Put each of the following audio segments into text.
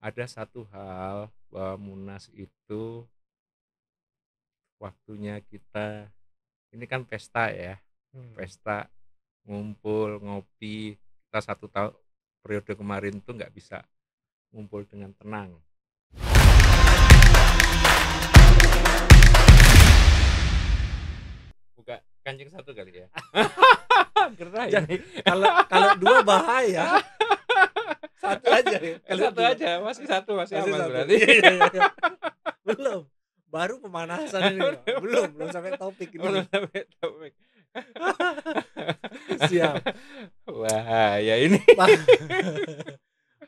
ada satu hal bahwa Munas itu waktunya kita ini kan pesta ya, pesta ngumpul ngopi. Kita 1 tahun periode kemarin tuh nggak bisa ngumpul dengan tenang. Buka kancing satu kali ya. Gerah Jangan, ini. kalau dua bahaya. Satu aja ya. Kalau Satu dua. aja, masih satu, masih Masih aman satu. berarti. Iya. Belum. Baru pemanasan ini, Pak. Belum sampai topik ini. Belum sampai topik. Siap. Wah, ya ini.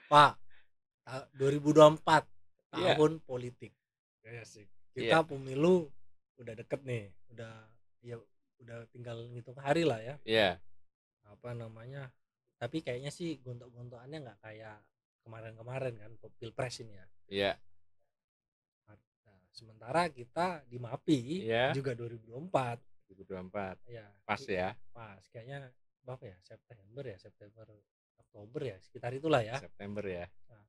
Pak, 2024 Iya. tahun politik. Kita Iya. pemilu udah deket nih, udah tinggal ngitung hari lah ya. Iya. Apa namanya? Tapi kayaknya sih gontok-gontokannya nggak kayak kemarin-kemarin kan pilpres ini ya. Iya. Nah, sementara kita di MAPI Iya. juga 2024. 2024. Ya, Pas ya. pas kayaknya berapa ya? September Oktober ya, sekitar itulah ya. September ya. Nah,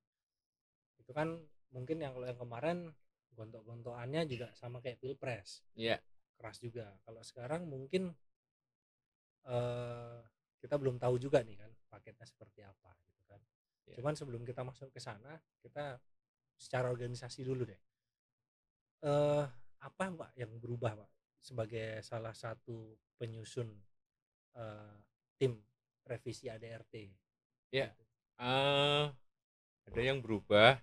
itu kan mungkin kalau yang kemarin gontok-gontokannya juga sama kayak pilpres. Iya. Keras juga. Kalau sekarang mungkin kita belum tahu juga nih kan paketnya seperti apa gitu kan. Iya. Cuman sebelum kita masuk ke sana, kita secara organisasi dulu deh. Apa Pak yang berubah Pak sebagai salah satu penyusun tim revisi ADRT? Ya, ada yang berubah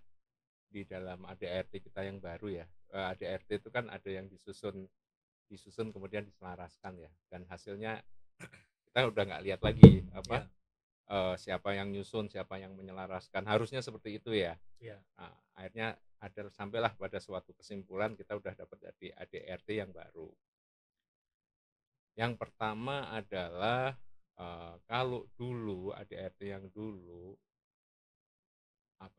di dalam ADRT kita yang baru ya. ADRT itu kan ada yang disusun kemudian diselaraskan ya, dan hasilnya kita udah nggak lihat lagi apa siapa yang nyusun, siapa yang menyelaraskan. Harusnya seperti itu ya. Nah, akhirnya sampailah pada suatu kesimpulan, kita udah dapat dari ADRT yang baru. Yang pertama adalah kalau dulu ADRT yang dulu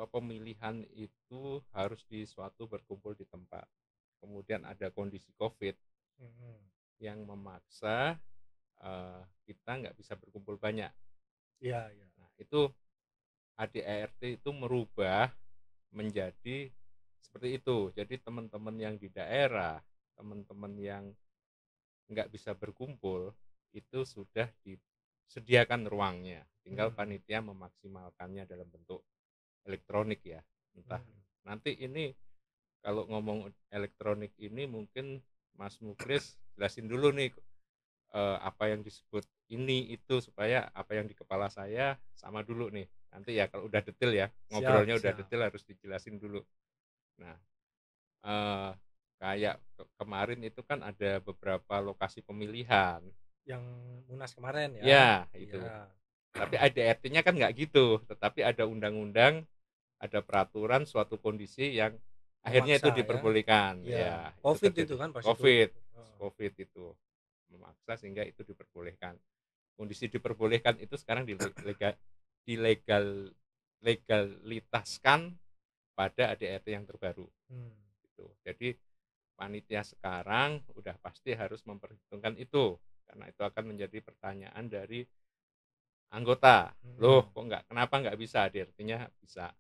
pemilihan itu harus di suatu berkumpul di tempat. Kemudian ada kondisi COVID yang memaksa kita nggak bisa berkumpul banyak. Nah, itu ADRT itu merubah menjadi seperti itu. Jadi teman-teman yang di daerah, teman-teman yang nggak bisa berkumpul, itu sudah disediakan ruangnya. Tinggal panitia memaksimalkannya dalam bentuk elektronik ya. Entah nanti ini kalau ngomong elektronik ini mungkin Mas Mukris jelasin dulu nih apa yang disebut ini itu, supaya apa yang di kepala saya sama dulu nih. Nanti ya kalau udah detail ya, ngobrolnya udah detail harus dijelasin dulu. Nah, kayak kemarin itu kan ada beberapa lokasi pemilihan. Yang Munas kemarin ya. Ya, itu. Tapi ADRT-nya kan nggak gitu, tetapi ada undang-undang, ada peraturan suatu kondisi yang akhirnya itu diperbolehkan ya. COVID itu kan pasti COVID itu memaksa sehingga itu diperbolehkan. Kondisi diperbolehkan itu sekarang legalitaskan pada ADRT yang terbaru. Gitu. Jadi panitia sekarang udah pasti harus memperhitungkan itu, karena itu akan menjadi pertanyaan dari anggota. Loh, kenapa nggak bisa? ADRT-nya bisa.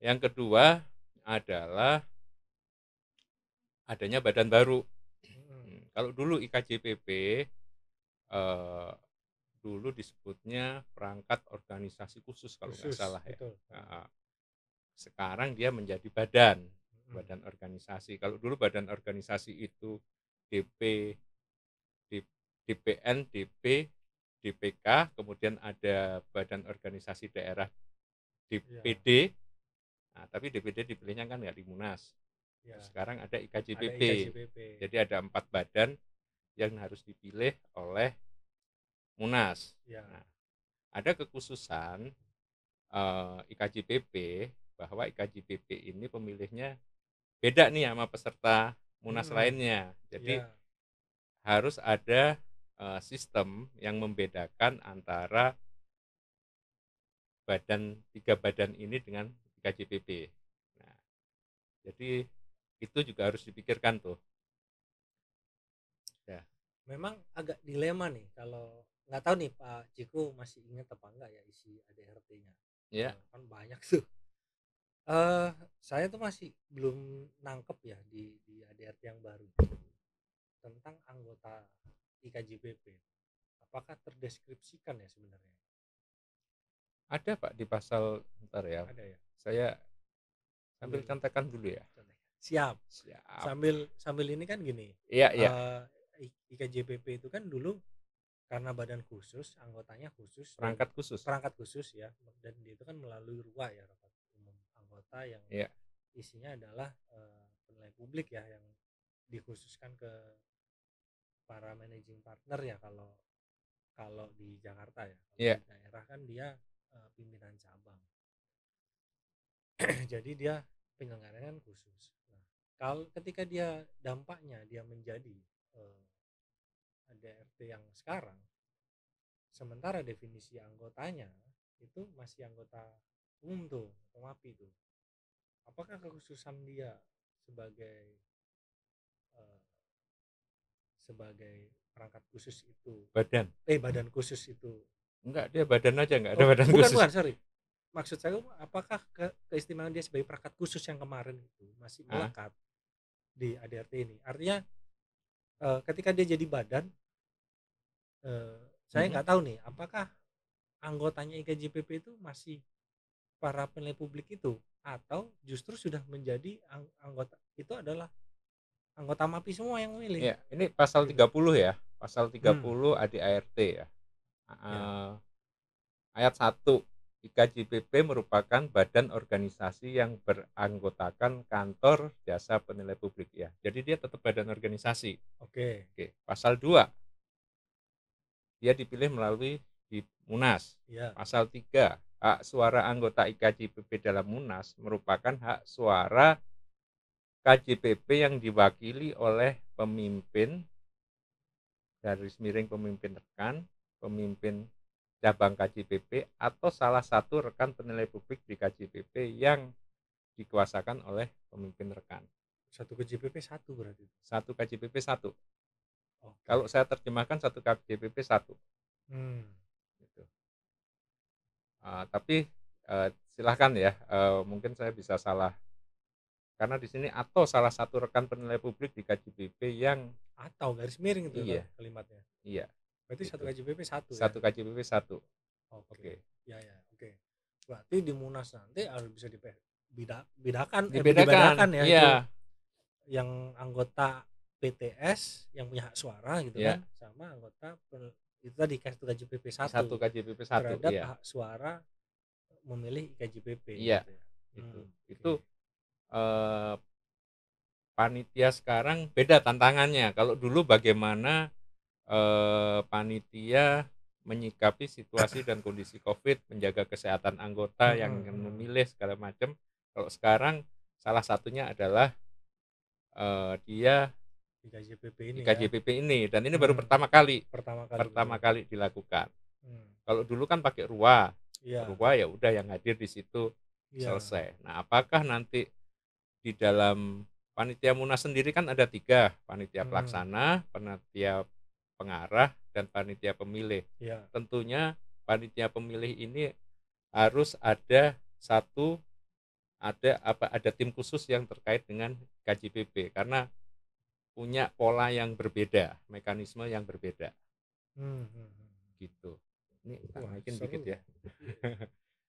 Yang kedua adalah adanya badan baru. Kalau dulu IKJPP dulu disebutnya perangkat organisasi khusus kalau nggak salah ya. Sekarang dia menjadi badan organisasi. Kalau dulu badan organisasi itu DP, DPN, DP, DPK, kemudian ada badan organisasi daerah DPD. Nah, tapi DPD dipilihnya kan nggak di Munas. Sekarang ada IKJPP. Jadi ada 4 badan yang harus dipilih oleh Munas. Nah, ada kekhususan IKJPP bahwa IKJPP ini pemilihnya beda nih sama peserta Munas lainnya. Jadi harus ada sistem yang membedakan antara 3 badan ini dengan IKJPP. Nah, jadi itu juga harus dipikirkan tuh. Ya. Memang agak dilema nih, kalau nggak tahu nih Pak Ciko masih ingat apa enggak ya isi ADRT-nya. Ya. Kan banyak tuh. Saya tuh masih belum nangkep ya di ADRT yang baru tentang anggota IKJBP. Apakah terdeskripsikan ya sebenarnya? Ada Pak di pasal, ntar ya, Ada ya? saya sambil Sambil contekan dulu ya. contek. Siap. Siap. Sambil ini kan gini. Iya, iya. IKJBP itu kan dulu karena badan khusus, anggotanya khusus dan Perangkat khusus. perangkat khusus ya, dan dia itu kan melalui RUA ya, rapat umum anggota, yang Iya. isinya adalah penilai publik ya, yang dikhususkan ke para managing partner ya, kalau kalau di Jakarta ya. Kalau Iya. di daerah kan dia pimpinan cabang. Jadi dia penyelenggaraan khusus. Nah, kalau ketika dia dampaknya dia menjadi ADRT yang sekarang, sementara definisi anggotanya itu masih anggota umum tuh atau MAPI tuh, apakah kekhususan dia sebagai eh, sebagai perangkat khusus itu, badan khusus itu, Enggak, dia badan aja, enggak ada badan bukan khusus. sorry, maksud saya apakah keistimewaan dia sebagai perangkat khusus yang kemarin itu masih melekat di ADRT ini? Artinya ketika dia jadi badan, saya nggak tahu nih apakah anggotanya IKJPP itu masih para penilai publik itu, atau justru sudah menjadi anggota itu adalah anggota MAPI semua yang memilih. Iya, ini pasal Gitu. 30 ya. Pasal 30 ADART ya. Ya. Ayat 1. IKJPP merupakan badan organisasi yang beranggotakan kantor jasa penilai publik ya. Jadi dia tetap badan organisasi. Oke. Pasal 2. Dia dipilih melalui di Munas. Ya. Pasal 3. Hak suara anggota IKJPP dalam Munas merupakan hak suara KJPP yang diwakili oleh pemimpin garis miring pemimpin rekan, pemimpin cabang KJPP, atau salah satu rekan penilai publik di KJPP yang dikuasakan oleh pemimpin rekan. Satu KJPP satu berarti. Satu KJPP satu. Oke. Kalau saya terjemahkan satu KJPP satu. Gitu. Tapi silahkan ya, mungkin saya bisa salah. Karena di sini atau salah satu rekan penilai publik di KJPP yang atau garis miring itu iya, kalimatnya. Iya. Berarti gitu. satu KJPP satu ya. Satu KJPP satu. Oke. Ya ya, oke. Berarti di Munas nanti harus bisa dibedakan ya, iya. itu yang anggota PTS yang punya hak suara gitu Iya. kan, sama anggota itu tadi satu KJPP satu KJPP satu terhadap iya. hak suara memilih IKJPP. Iya. Gitu ya. Itu panitia sekarang beda tantangannya. Kalau dulu bagaimana panitia menyikapi situasi dan kondisi COVID, menjaga kesehatan anggota yang memilih segala macam. Kalau sekarang salah satunya adalah dia IKJPP ini, dan ini baru pertama kali dilakukan. Kalau dulu kan pakai RUA, RUA ya udah yang hadir di situ selesai. Nah, apakah nanti di dalam panitia Munas sendiri kan ada 3, panitia pelaksana, panitia pengarah, dan panitia pemilih. Tentunya panitia pemilih ini harus ada ada tim khusus yang terkait dengan KJPP karena punya pola yang berbeda, mekanisme yang berbeda. Gitu. Ini naikin dikit ya.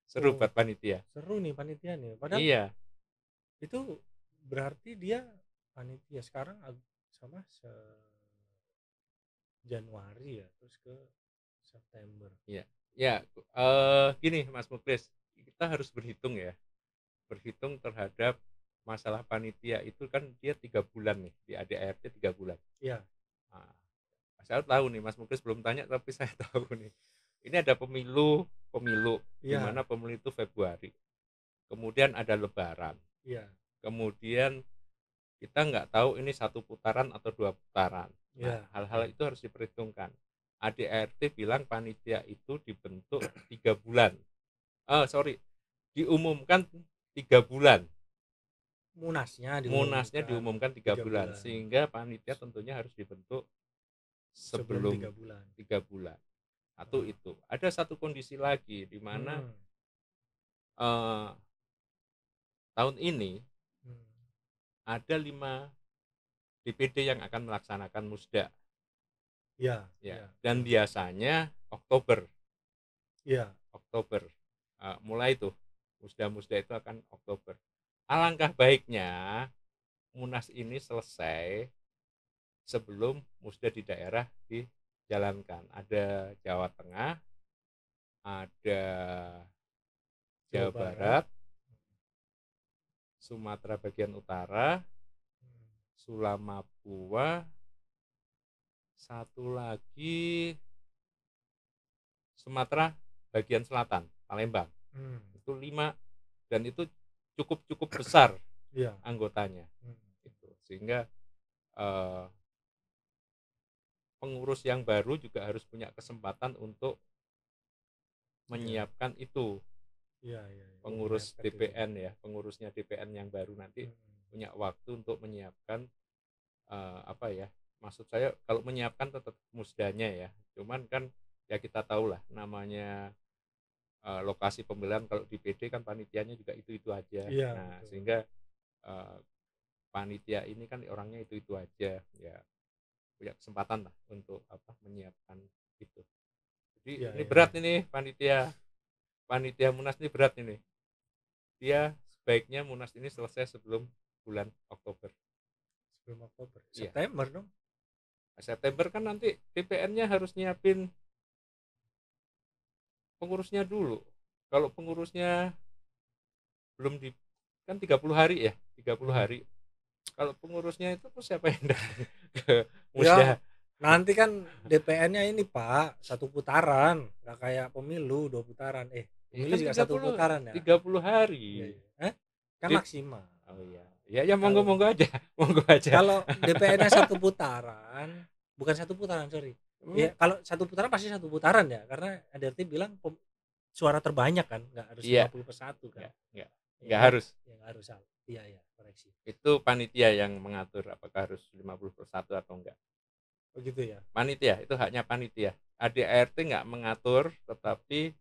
Seru buat panitia. Seru nih panitia nih. Padahal iya. Itu berarti dia panitia sekarang sama Januari ya, terus ke September. Iya. Ya, gini Mas Muklis, kita harus berhitung ya. Berhitung terhadap masalah panitia itu kan dia 3 bulan nih, di ADART 3 bulan. Iya. Nah, saya tahu nih, Mas Muklis belum tanya tapi saya tahu nih. Ini ada pemilu, di mana pemilu itu Februari. Kemudian ada Lebaran. Iya. Kemudian kita nggak tahu ini 1 putaran atau 2 putaran. Nah, hal-hal itu harus diperhitungkan. ADART bilang panitia itu dibentuk 3 bulan. Diumumkan 3 bulan. Munasnya diumumkan 3 bulan. Sehingga panitia tentunya harus dibentuk sebelum 3 bulan. Atau itu. Ada satu kondisi lagi di mana tahun ini Hmm. ada 5 DPD yang akan melaksanakan musda. Ya, Ya. ya. Dan biasanya Oktober. Ya. Oktober. Mulai tuh musda-musda itu akan Oktober. Alangkah baiknya Munas ini selesai sebelum musda di daerah dijalankan. Ada Jawa Tengah, ada Jawa Barat, Sumatera bagian utara, Sulamapua, satu lagi Sumatera bagian selatan, Palembang. Itu 5 dan itu cukup besar Ya. anggotanya. Itu sehingga pengurus yang baru juga harus punya kesempatan untuk menyiapkan itu. Ya. Pengurus DPN ya, pengurusnya DPN yang baru nanti punya waktu untuk menyiapkan maksud saya kalau menyiapkan tetap musdanya ya, cuman kan ya kita tahu lah namanya lokasi pemilihan kalau di PD kan panitianya juga itu aja. Ya, nah betul. Sehingga panitia ini kan orangnya itu aja ya, punya kesempatan lah untuk menyiapkan itu. Jadi ini berat ini panitia Munas ini berat ini. Dia sebaiknya Munas ini selesai sebelum bulan Oktober. Sebelum Oktober. September dong. September kan nanti DPN-nya harus nyiapin pengurusnya dulu. Kalau pengurusnya belum kan 30 hari ya, 30 hari. Kalau pengurusnya itu tuh siapa yang datang ke musda? Ya, nanti kan DPN-nya ini Pak, 1 putaran, nggak kayak pemilu 2 putaran. Pemilu Kan juga 1 putaran ya. 30 hari. Ya. Kan maksimal. Oh iya. Ya monggo aja. Monggo aja. Kalau DPN-nya 1 putaran, bukan 1 putaran, sorry. Ya, kalau 1 putaran pasti 1 putaran ya, karena ADRT bilang suara terbanyak kan, nggak harus 50/1 kan. Nggak harus. Ya nggak harus. Iya, koreksi. Itu panitia yang mengatur apakah harus 50/1 atau enggak. Oh gitu ya. Panitia, itu haknya panitia. ADART nggak mengatur, tetapi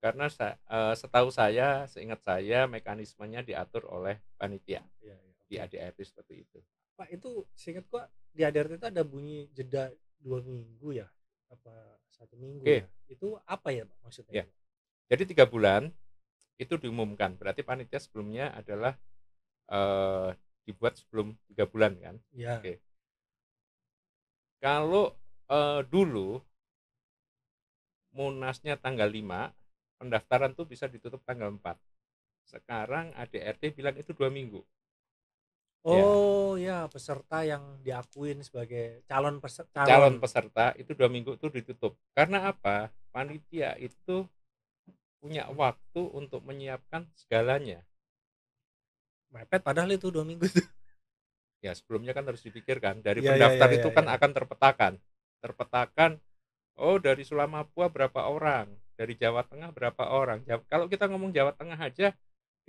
karena setahu saya, seingat saya mekanismenya diatur oleh panitia. Di ADART seperti itu. Pak, itu seingat gua di ADART itu ada bunyi jeda 2 minggu ya, apa 1 minggu ya? Itu apa ya Pak maksudnya? Ya. Jadi 3 bulan itu diumumkan. Berarti panitia sebelumnya adalah dibuat sebelum 3 bulan kan? Ya. Oke. Kalau dulu Munasnya tanggal 5, pendaftaran tuh bisa ditutup tanggal 4. Sekarang ADRT bilang itu 2 minggu. Oh ya, peserta yang diakuin sebagai calon peserta itu 2 minggu itu ditutup. Karena apa? Panitia itu punya waktu untuk menyiapkan segalanya. Mepet padahal itu 2 minggu itu. Ya sebelumnya kan harus dipikirkan. Dari pendaftar itu kan akan terpetakan. Oh, dari Sulamapua berapa orang, dari Jawa Tengah berapa orang. Kalau kita ngomong Jawa Tengah aja,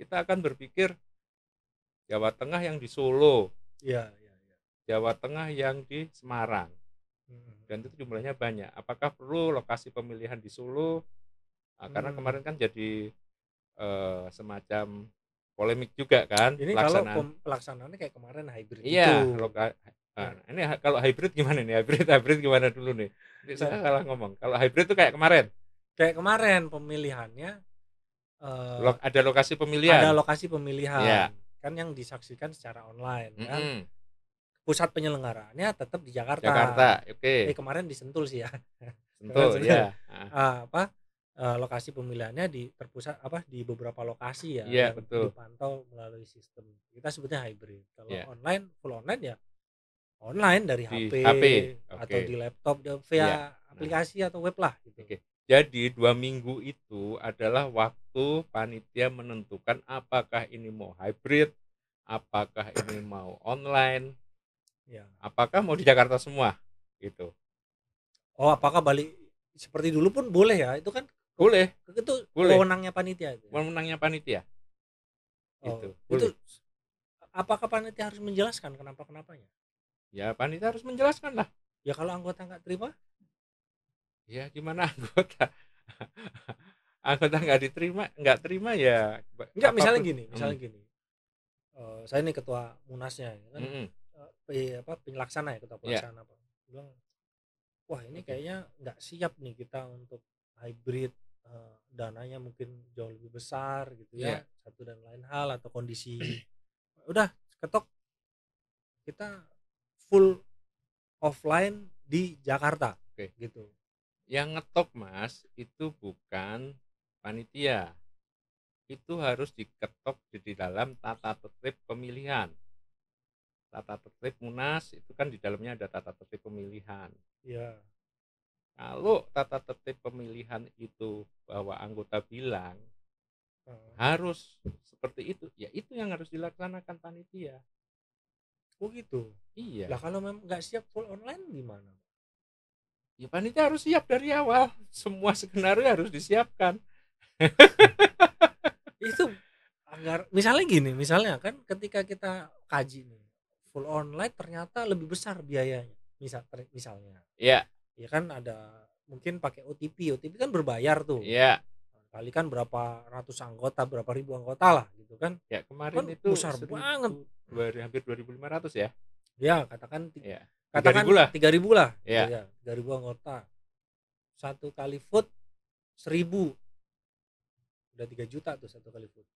kita akan berpikir Jawa Tengah yang di Solo, Jawa Tengah yang di Semarang, dan itu jumlahnya banyak. Apakah perlu lokasi pemilihan di Solo? Karena kemarin kan jadi semacam polemik juga kan. Ini kalau pelaksanaannya kayak kemarin hybrid iya, itu. Ini kalau hybrid gimana nih? Hybrid gimana dulu nih? Saya salah ngomong. Kalau hybrid itu kayak kemarin. Kayak kemarin pemilihannya ada lokasi pemilihan. Ada lokasi pemilihan. Ya. Kan yang disaksikan secara online kan. Pusat penyelenggaraannya tetap di Jakarta. Oke. Kemarin di Sentul sih ya. Sentul ya. Lokasi pemilihannya terpusat di beberapa lokasi ya, yang betul. Dipantau melalui sistem. Kita sebutnya hybrid. Kalau online, full online ya online dari HP atau di laptop via aplikasi atau web lah gitu. Jadi 2 minggu itu adalah waktu panitia menentukan apakah ini mau hybrid, apakah ini mau online, apakah mau di Jakarta semua gitu. Oh, apakah balik seperti dulu pun boleh ya? Itu kan boleh. Itu wewenangnya panitia itu. Wewenangnya panitia. Itu apakah panitia harus menjelaskan kenapanya? Ya panitia harus menjelaskan lah. Ya kalau anggota nggak terima? Ya gimana anggota nggak terima ya. Enggak, misalnya gini. saya ini ketua Munasnya ya kan, Mm-mm. penyelaksana ya, ketua Ya, pelaksana Pak. Bilang, wah ini oke. kayaknya nggak siap nih kita untuk hybrid, dananya mungkin jauh lebih besar gitu ya, Ya, satu dan lain hal, atau kondisi udah ketok kita full offline di Jakarta oke. gitu. Yang ngetok Mas itu bukan panitia. Itu harus diketok di dalam tata tertib pemilihan. Tata tertib Munas itu kan di dalamnya ada tata tertib pemilihan. Ya. Kalau tata tertib pemilihan itu bahwa anggota bilang Heeh. harus seperti itu, ya itu yang harus dilaksanakan panitia. Oh gitu. Lah Iya, kalau memang nggak siap full online gimana? ya panitia harus siap dari awal. Semua skenario harus disiapkan. Itu misalnya gini, misalnya kan ketika kita kaji nih, full online ternyata lebih besar biayanya. Misalnya, Ya, ya kan ada mungkin pakai OTP kan berbayar tuh. ya, Kali kan berapa ratus anggota, berapa ribu anggota lah gitu kan. ya Itu kemarin kan itu besar banget. 1.000, hampir 2.500 ya. Ya, katakan Ya, 3.000 katakan lah. 3.000 lah gitu Ya, ya. 3.000 anggota. Satu kali vote 1.000, udah 3 juta tuh satu kali vote.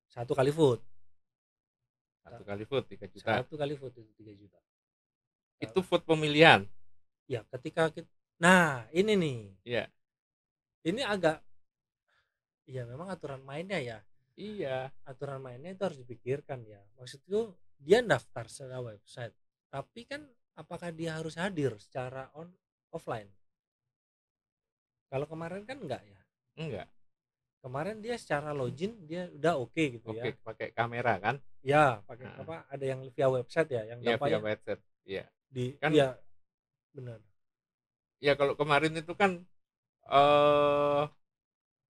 Satu kali vote. satu kali vote 3 juta. Satu kali vote itu 3 juta. Itu vote pemilihan. Ya, ketika kita, nah ini nih, Ya, ini agak, ya memang aturan mainnya ya, iya. aturan mainnya itu harus dipikirkan ya. Maksudku dia daftar secara website, tapi kan apakah dia harus hadir secara offline? Kalau kemarin kan enggak ya. Enggak. Kemarin dia secara login dia udah oke gitu Oke, ya. pakai kamera kan? Ya, pakai Heeh. apa? Ada yang via website ya, yang Iya, via dampaknya website. Iya. di, Kan iya benar. ya kalau kemarin itu kan eh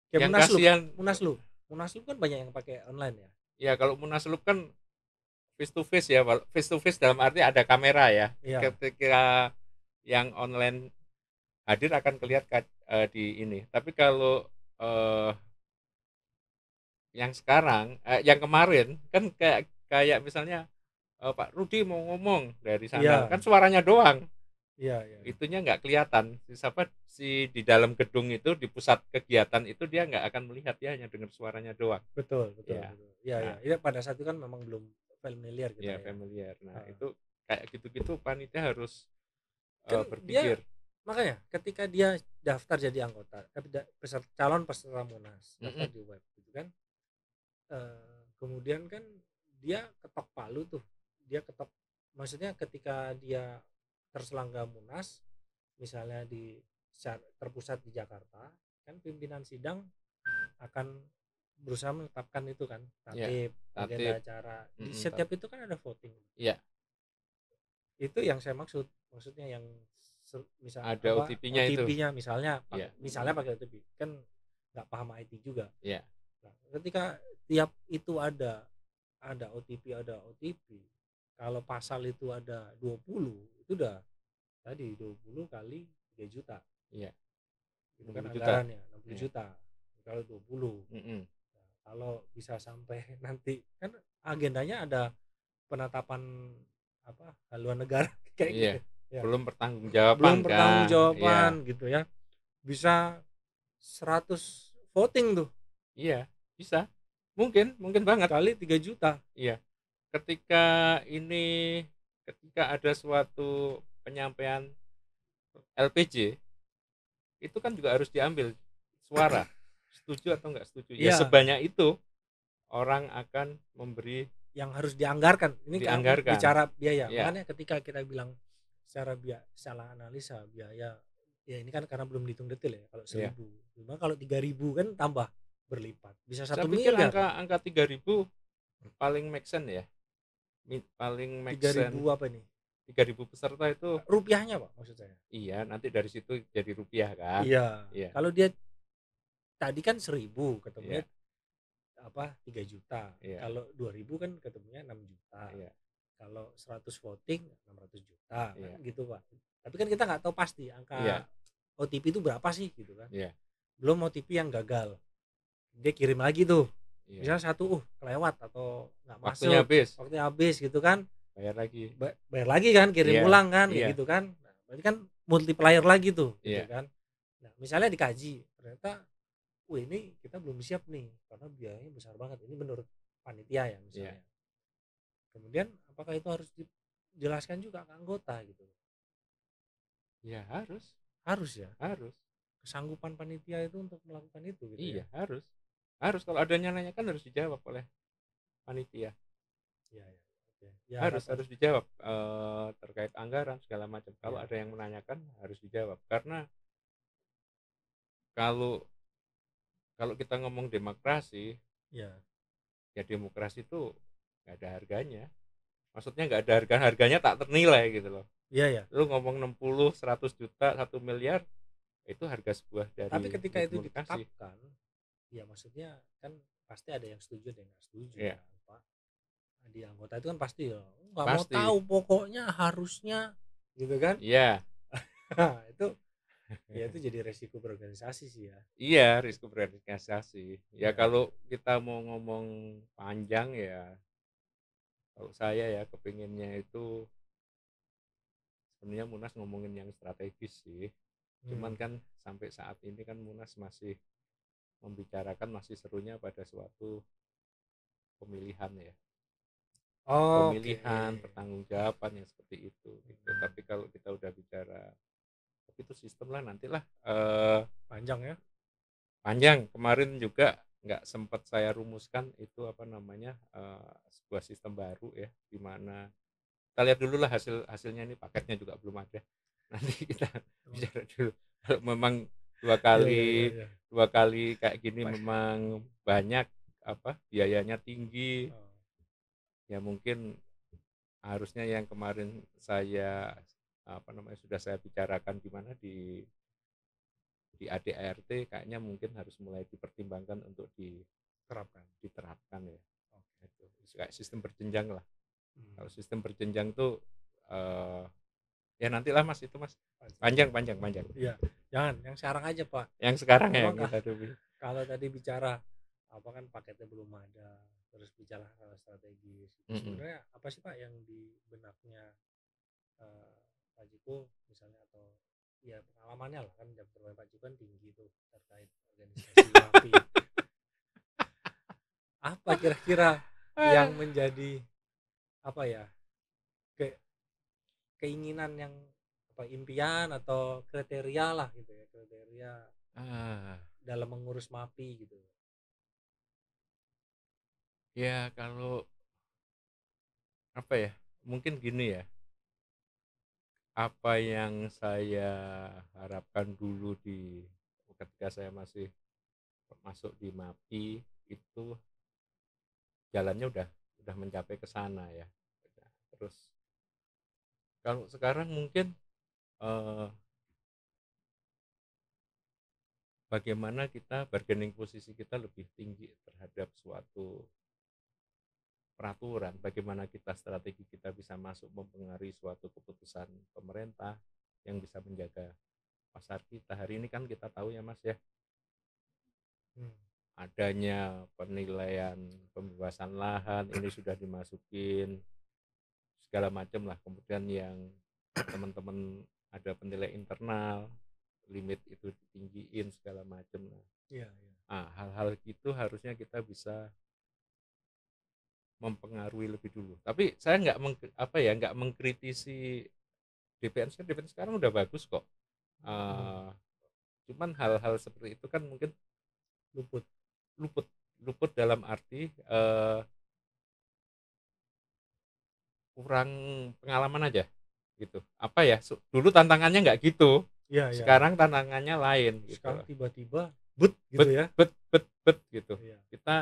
Kayak yang Munaslup, kasihan Munaslup, Munaslup kan banyak yang pakai online ya. ya kalau Munaslup kan face to face ya, face to face dalam arti ada kamera ya. Iya, Ketika yang online hadir akan kelihatan di ini. Tapi kalau eh yang sekarang yang kemarin kan kayak kayak misalnya Pak Rudi mau ngomong dari sana iya, kan suaranya doang, iya, iya. itunya nggak kelihatan siapa si di dalam gedung itu di pusat kegiatan itu dia nggak akan melihat, dia hanya dengar suaranya doang. Betul, betul, Ya, betul. Iya, iya. nah, Iya, pada saat itu kan memang belum familiar kita ya ya. familiar. Nah Heeh. itu kayak gitu-gitu panitia harus Kan dia, berpikir. makanya ketika dia daftar jadi anggota, calon peserta Munas, daftar Mm-mm. di web gitu kan. Kemudian kan dia ketok palu tuh. Dia ketok, maksudnya ketika dia terselenggara Munas, misalnya terpusat di Jakarta, kan pimpinan sidang akan berusaha menetapkan itu kan, Ya, tatip, agenda tatip. acara. Di Mm-mm, setiap itu kan ada voting. ya, Itu yang saya maksudnya yang misal ada apa, OTP-nya itu. OTP-nya misalnya Ya, pakai OTP kan nggak paham IT juga. ya, Nah, ketika tiap itu ada OTP, kalau pasal itu ada 20, itu udah tadi 20 kali 3 juta, ya, itu kan 60 juta. anggarannya 60 Ya. juta kalau 20. Mm-mm. Nah, kalau bisa sampai nanti kan agendanya ada penetapan apa, haluan negara kayak Iya, gitu ya, belum pertanggungjawaban belum kan. Iya, pertanggungjawaban gitu ya, bisa 100 voting tuh iya, bisa. Mungkin banget. kali 3 juta. Iya. Ketika ini ketika ada suatu penyampaian LPJ, itu kan juga harus diambil suara. Setuju atau enggak setuju. Ya Iya, sebanyak itu orang akan memberi yang harus dianggarkan ini kan dianggarkan. bicara biaya. Ya, Makanya ketika kita bilang secara analisa biaya, ya ini kan karena belum dihitung detail ya. Kalau iya. 1.000, cuma kalau 3.000 kan tambah berlipat, bisa Saya satu pikir miliar angka angka 3.000 paling make sense ya. Paling make 3.000 sense. apa nih 3.000 peserta itu rupiahnya Pak, maksud saya. iya, nanti dari situ jadi rupiah kan. Iya, Iya, kalau dia tadi kan 1.000 ketemunya iya, apa 3 juta, iya, kalau 2.000 kan ketemunya 6 juta, iya, kalau 100 voting 600 juta kan iya, gitu Pak. Tapi kan kita nggak tahu pasti angka iya, OTP itu berapa sih gitu kan, iya, belum OTP yang gagal, dia kirim lagi tuh Iya. Misalnya satu kelewat atau nggak Waktunya masuk, habis, waktunya habis gitu kan, bayar lagi. bayar lagi kan, kirim Iya, ulang kan, kayak iya, gitu kan. Nah, berarti kan multiplier lagi tuh gitu iya, kan. Nah, misalnya dikaji, ternyata wah ini kita belum siap nih karena biayanya besar banget. Ini menurut panitia ya iya. misalnya. Kemudian apakah itu harus dijelaskan juga ke anggota gitu? Ya harus, Harus ya. harus. Kesanggupan panitia itu untuk melakukan itu gitu ya. Iya, harus. Harus kalau ada yang nanyakan harus dijawab oleh panitia. Iya ya. Oke. Ya Harus dijawab terkait anggaran segala macam. Kalau ya. ada yang menanyakan harus dijawab. Karena kalau kalau kita ngomong demokrasi, Ya. ya demokrasi itu nggak ada harganya. Maksudnya nggak ada harganya tak ternilai gitu loh. Iya ya. Lu ngomong 60, 100 juta, 1 miliar, itu harga sebuah Tapi dari ketika itu komunikasi. ditetapkan, ya maksudnya kan pasti ada yang setuju ada yang nggak setuju Ya, kan, Pak. Di anggota itu kan pasti ya nggak mau pasti. tahu pokoknya harusnya gitu kan. Iya, Nah, itu jadi resiko berorganisasi sih ya. iya, risiko berorganisasi. Ya Ya kalau ya. kita mau ngomong panjang ya, kalau saya ya kepinginnya itu sebenarnya Munas ngomongin yang strategis sih. Cuman Hmm. kan sampai saat ini kan Munas masih membicarakan masih serunya pada suatu pemilihan ya. Oke. Pemilihan, pertanggungjawaban yang seperti itu gitu. Hmm. Tapi kalau kita udah bicara tapi itu sistem lah nantilah Panjang ya. panjang. Kemarin juga nggak sempat saya rumuskan itu apa namanya sebuah sistem baru ya di mana kita lihat dulu lah hasilnya, ini paketnya juga belum ada. Nanti kita bicara dulu. Kalau memang dua Iya iya iya kali iya. dua kali kayak gini memang banyak apa biayanya tinggi, Oh. ya mungkin harusnya yang kemarin saya apa namanya sudah saya bicarakan di mana di ADART kayaknya mungkin harus mulai dipertimbangkan untuk Terapkan. diterapkan ya. Oke. Itu kayak sistem berjenjang lah. Kalau Hmm. sistem berjenjang tuh eh, ya nantilah mas itu mas Panjang. panjang. Iya, jangan yang sekarang aja Pak. Yang sekarang ya Memang yang kita dulu. kalau tadi bicara apa kan paketnya belum ada, terus bicara hal strategis. Itu sebenarnya apa sih Pak yang di benaknya Pak Jiko misalnya atau ya pengalamannya lah kan jam terbang Pak Jiko kan tinggi tuh terkait organisasi MAPI. Apa kira-kira yang menjadi apa ya ke keinginan yang apa impian atau kriteria lah gitu ya kriteria Ah, dalam mengurus MAPI gitu. ya kalau apa ya mungkin gini ya, apa yang saya harapkan dulu di ketika saya masih masuk di MAPI itu jalannya udah mencapai ke sana ya. Terus kalau sekarang mungkin eh, bagaimana kita bargaining posisi kita lebih tinggi terhadap suatu peraturan, bagaimana kita strategi kita bisa masuk mempengaruhi suatu keputusan pemerintah yang bisa menjaga pasar kita. Hari ini kan kita tahu ya Mas ya, Hmm. adanya penilaian pembebasan lahan ini sudah dimasukin segala macam lah, kemudian yang teman-teman ada penilai internal limit itu ditinggiin segala macam lah. Iya, iya. Nah, hal-hal gitu harusnya kita bisa mempengaruhi lebih dulu. Tapi saya nggak mengkritisi DPN. DPN sekarang udah bagus kok. Hmm. Uh, Cuman hal-hal seperti itu kan mungkin Luput. luput luput dalam arti kurang pengalaman aja gitu. Apa ya? Dulu tantangannya nggak gitu. Iya, iya, iya. Sekarang tantangannya lain gitu. Sekarang tiba-tiba but gitu ya. Bet gitu. Iya. Kita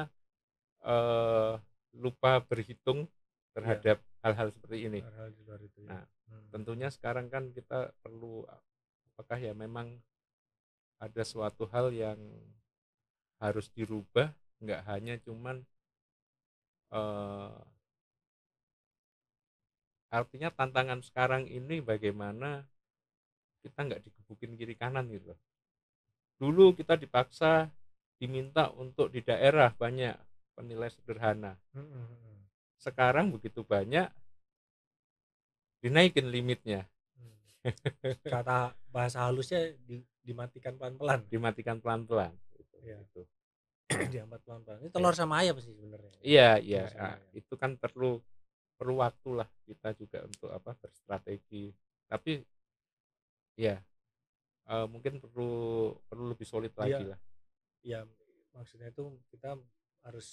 lupa berhitung Iya. terhadap hal-hal seperti ini. Hal-hal di luar itu ya. Nah, tentunya sekarang kan kita perlu apakah ya memang ada suatu hal yang harus dirubah, nggak hanya cuman artinya tantangan sekarang ini bagaimana kita nggak digebukin kiri kanan gitu loh. Dulu kita dipaksa diminta untuk di daerah banyak penilai sederhana. Sekarang begitu banyak, dinaikin limitnya. Kata bahasa halusnya dimatikan pelan-pelan. Dimatikan pelan-pelan. Gitu. Dihambat pelan-pelan. Ini telur sama ayam sih sebenarnya. Iya. Itu kan perlu waktu lah kita juga untuk berstrategi. Tapi ya mungkin perlu lebih solid lagi lah. Iya, maksudnya itu kita harus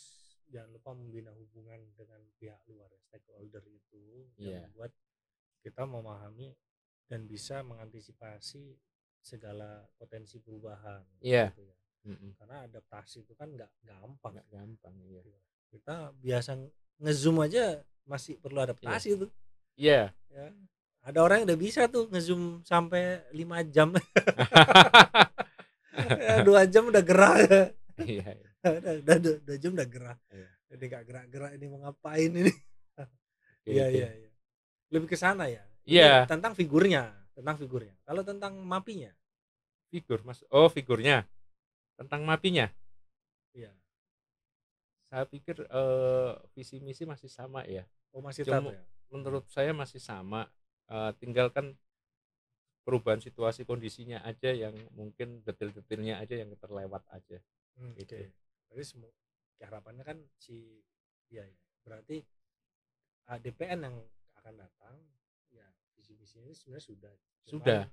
jangan lupa membina hubungan dengan pihak luar, stakeholder itu yang membuat kita memahami dan bisa mengantisipasi segala potensi perubahan. Gitu ya. Karena adaptasi itu kan nggak gampang. Iya. Kita biasa ngezoom aja masih perlu adaptasi tuh. Iya. Ya. Ada orang yang udah bisa tuh ngezoom sampai 5 jam. 2 jam udah gerah. Iya. Udah jam udah gerah. Jadi nggak gerak-gerak ini mau ngapain ini. Iya. Lebih ke sana ya. Iya. Tentang figurnya. Kalau tentang mapinya. Figurnya. Tentang mapinya. Iya. Saya pikir visi misi masih sama ya. Masih sama ya. Menurut saya masih sama. Tinggalkan perubahan situasi kondisinya aja yang mungkin detail-detailnya aja yang terlewat aja. Oke. Jadi harapannya kan berarti DPN yang akan datang ya visi misi ini sebenarnya sudah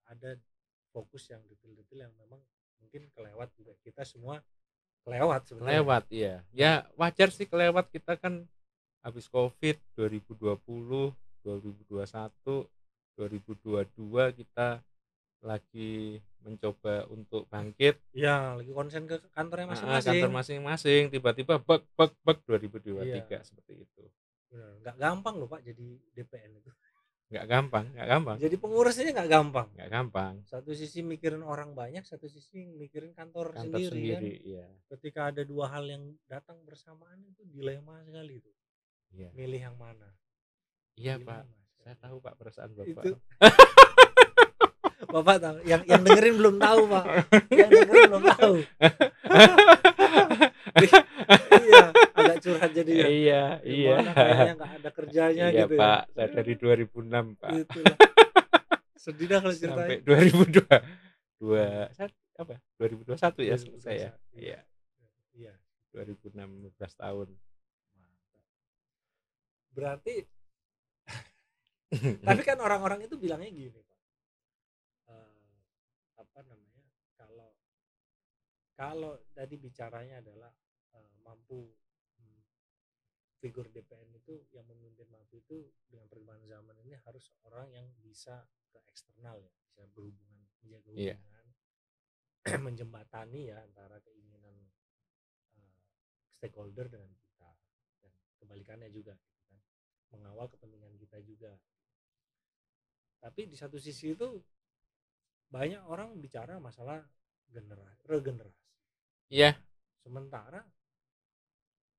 ada fokus yang detail-detail yang memang mungkin kelewat juga, kita semua kelewat sebenarnya. Iya. Ya wajar sih kelewat, kita kan habis Covid 2020, 2021, 2022 kita lagi mencoba untuk bangkit. Iya, lagi konsen ke kantornya masing-masing. Kantor masing-masing, tiba-tiba bug 2023 seperti itu. Benar, nggak gampang loh Pak jadi DPN itu. Nggak gampang. Jadi pengurusnya nggak gampang. Satu sisi mikirin orang banyak, satu sisi mikirin kantor sendiri kan. Iya. Ketika ada dua hal yang datang bersamaan itu dilema sekali itu. Iya. Milih yang mana? Iya Pak, saya tahu Pak perasaan Bapak. Itu. Bapak tahu, yang dengerin belum tahu Pak. Yang dengerin belum tahu. Iya, agak curhat jadi ya. Iya. Kayaknya nggak ada kerjanya iya, gitu Pak. ya. Saya dari 2006 Pak. Itulah. Sedih dah kalau ceritanya. Sampai 2021 ya selesai ya. Iya. 2016 tahun. Berarti tapi kan orang-orang itu bilangnya gini Pak. Kalau tadi bicaranya adalah mampu figur DPN itu yang memimpin mampu itu dengan perkembangan zaman ini harus orang yang bisa ke eksternal ya, bisa berhubungan, menjaga hubungan, menjembatani ya antara keinginan stakeholder dengan kita dan kebalikannya juga gitu kan, mengawal kepentingan kita juga. Tapi di satu sisi itu banyak orang bicara masalah regenerasi. Iya. Sementara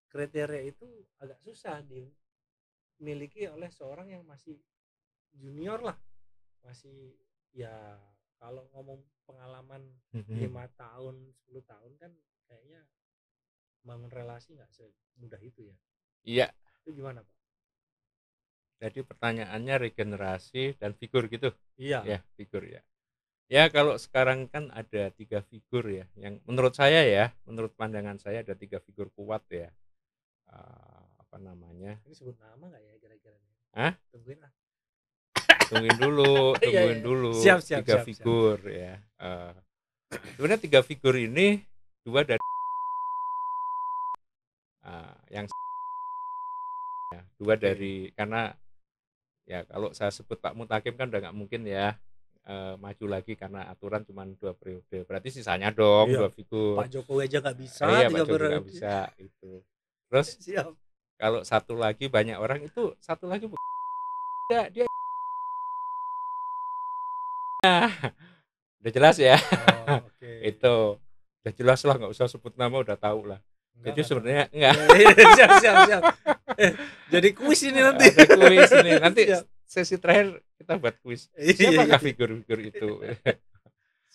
kriteria itu agak susah dimiliki oleh seorang yang masih junior lah, masih ya kalau ngomong pengalaman 5 tahun 10 tahun kan kayaknya bangun relasi nggak semudah itu ya. Iya. Itu gimana Pak? Jadi pertanyaannya regenerasi dan figur gitu. Iya. Ya figur ya. Ya kalau sekarang kan ada 3 figur ya, yang menurut saya ya, menurut pandangan saya ada 3 figur kuat ya. Apa namanya? Ini sebut nama nggak ya kira-kira? Tungguin dulu. Siap, 3 figur ya. Sebenarnya 3 figur ini 2 dari yang 2 dari karena ya kalau saya sebut Pak Mutakim kan udah nggak mungkin ya maju lagi karena aturan cuma 2 periode. Berarti sisanya dong 2 figur. Pak Jokowi aja nggak bisa. Iya, Pak Jokowi nggak bisa itu. Terus siap. Kalau satu lagi banyak orang itu satu lagi dia udah jelas ya. Okay. Itu udah jelas lah, nggak usah sebut nama, udah tahu lah. Jadi sebenarnya enggak. Siap. Jadi kuis ini nanti. Ada kuis ini nanti. Sesi terakhir kita buat kuis. Siapakah figur-figur itu?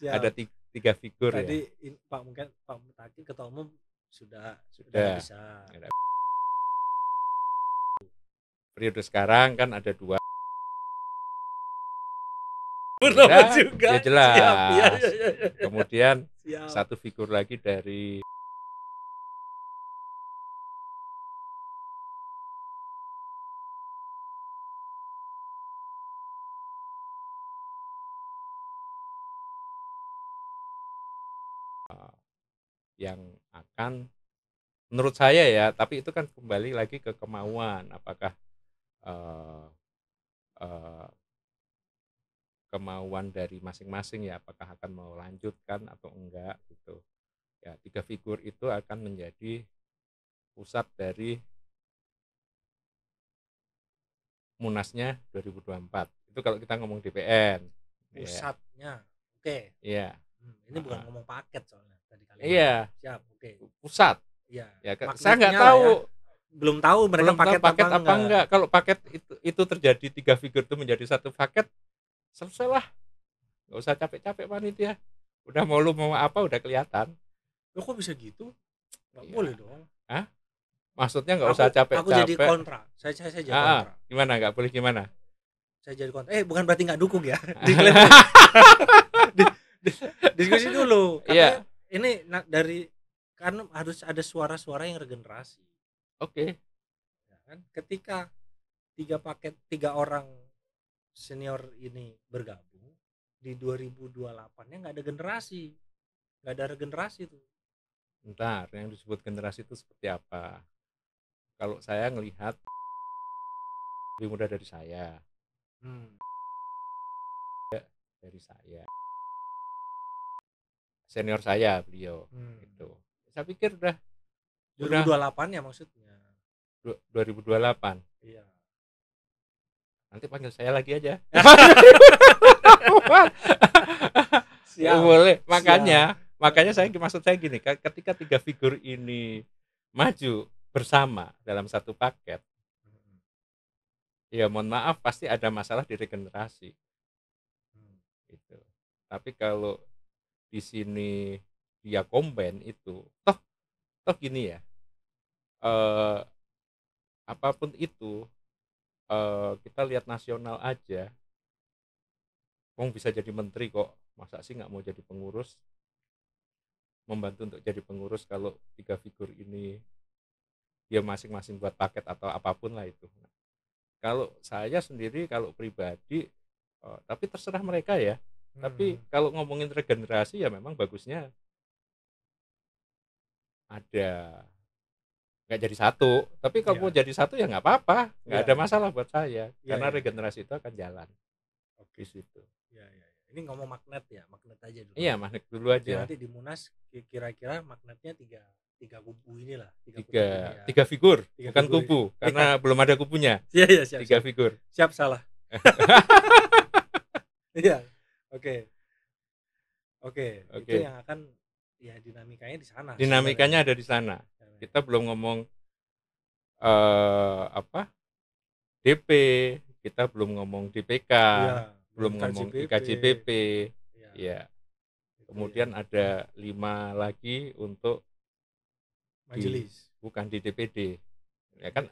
Ada 3 figur. Tadi ya? Pak Mutakim ketua umum Sudah Sudah. bisa. Periode sekarang kan ada 2. Purnomo juga. Ya jelas. Siap. Ya. Kemudian Siap. satu figur lagi dari yang akan, menurut saya ya, tapi itu kan kembali lagi ke kemauan, apakah uh, uh, kemauan dari masing-masing ya, apakah akan mau lanjutkan atau enggak gitu ya. 3 figur itu akan menjadi pusat dari Munasnya 2024 itu kalau kita ngomong DPN pusatnya. Oke. Iya. Ini bukan ngomong paket soalnya tadi kali. Iya. Siap. Oke. Pusat. Iya. Ya, saya nggak tahu ya. Belum tahu mereka paket apa enggak. Kalau paket itu terjadi 3 figur itu menjadi satu paket, selesai lah, nggak usah capek-capek panitia, udah mau lu mau apa udah kelihatan. Loh kok bisa gitu? Nggak boleh dong. Hah? Maksudnya nggak usah capek-capek. Aku jadi kontra. Saya jadi kontra. Gimana? Nggak boleh gimana? Saya jadi kontra. Bukan berarti nggak dukung ya. Diskusi dulu. Karena ini dari karena harus ada suara-suara yang regenerasi. Oke. Ya kan? Ketika 3 orang senior ini bergabung di 2028-nya nggak ada generasi, nggak ada regenerasi tuh. Bentar, yang disebut generasi itu seperti apa? Kalau saya ngelihat lebih muda dari saya, dari saya, senior saya beliau, itu. Saya pikir udah 2028 ya maksudnya. 2028. Iya. Nanti panggil saya lagi aja. Siap. Boleh. Makanya maksud saya gini, ketika 3 figur ini maju bersama dalam satu paket, ya mohon maaf pasti ada masalah di regenerasi. Gitu. Tapi kalau di sini dia combine itu, toh gini ya, apapun itu, kita lihat nasional aja, bisa jadi menteri kok, masa sih nggak mau jadi pengurus, membantu untuk jadi pengurus kalau 3 figur ini dia masing-masing buat paket atau apapun lah itu. Kalau saya sendiri, kalau pribadi, tapi terserah mereka ya. Tapi kalau ngomongin regenerasi ya memang bagusnya ada, nggak jadi satu. Tapi kalau mau jadi satu ya nggak apa-apa, nggak ada masalah buat saya, karena regenerasi itu akan jalan. Di situ. Ini ngomong magnet ya, magnet aja dulu. Iya, magnet dulu aja. Jadi nanti di Munas kira-kira magnetnya tiga kubu inilah. Tiga figur, bukan figur. Kubu, karena belum ada kubunya. Iya, siap. 3 figur. Siap, salah. Iya, oke. Itu yang akan ya dinamikanya di sana. Dinamikanya ada di sana. Kita belum ngomong DP, kita belum ngomong DPK, belum ngomong IKJBP, ya. Kemudian ada 5 lagi untuk majelis, bukan di DPD, ya kan?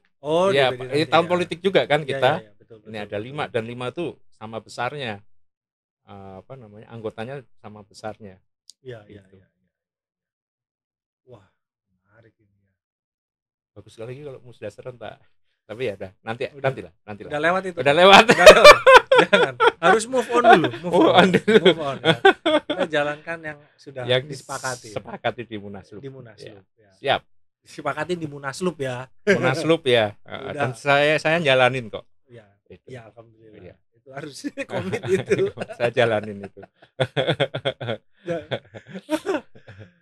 Ya, ini tahun politik juga kan kita. Betul, ini ada 5 dan 5 itu sama besarnya, anggotanya sama besarnya. Iya. Wah, menarik ini ya. Bagus sekali kalau musda serentak. Tapi ya udah, nanti lah. Udah lewat itu. Udah lewat. Jangan. Harus move on dulu. Move on ya. Kita jalankan yang sudah disepakati. Sepakati di Munaslup. Ya. Siap. Disepakati di Munaslup ya. Munaslup ya. Dan saya jalanin kok. Iya, alhamdulillah. Ya. Itu harus komit itu. Saya jalanin itu.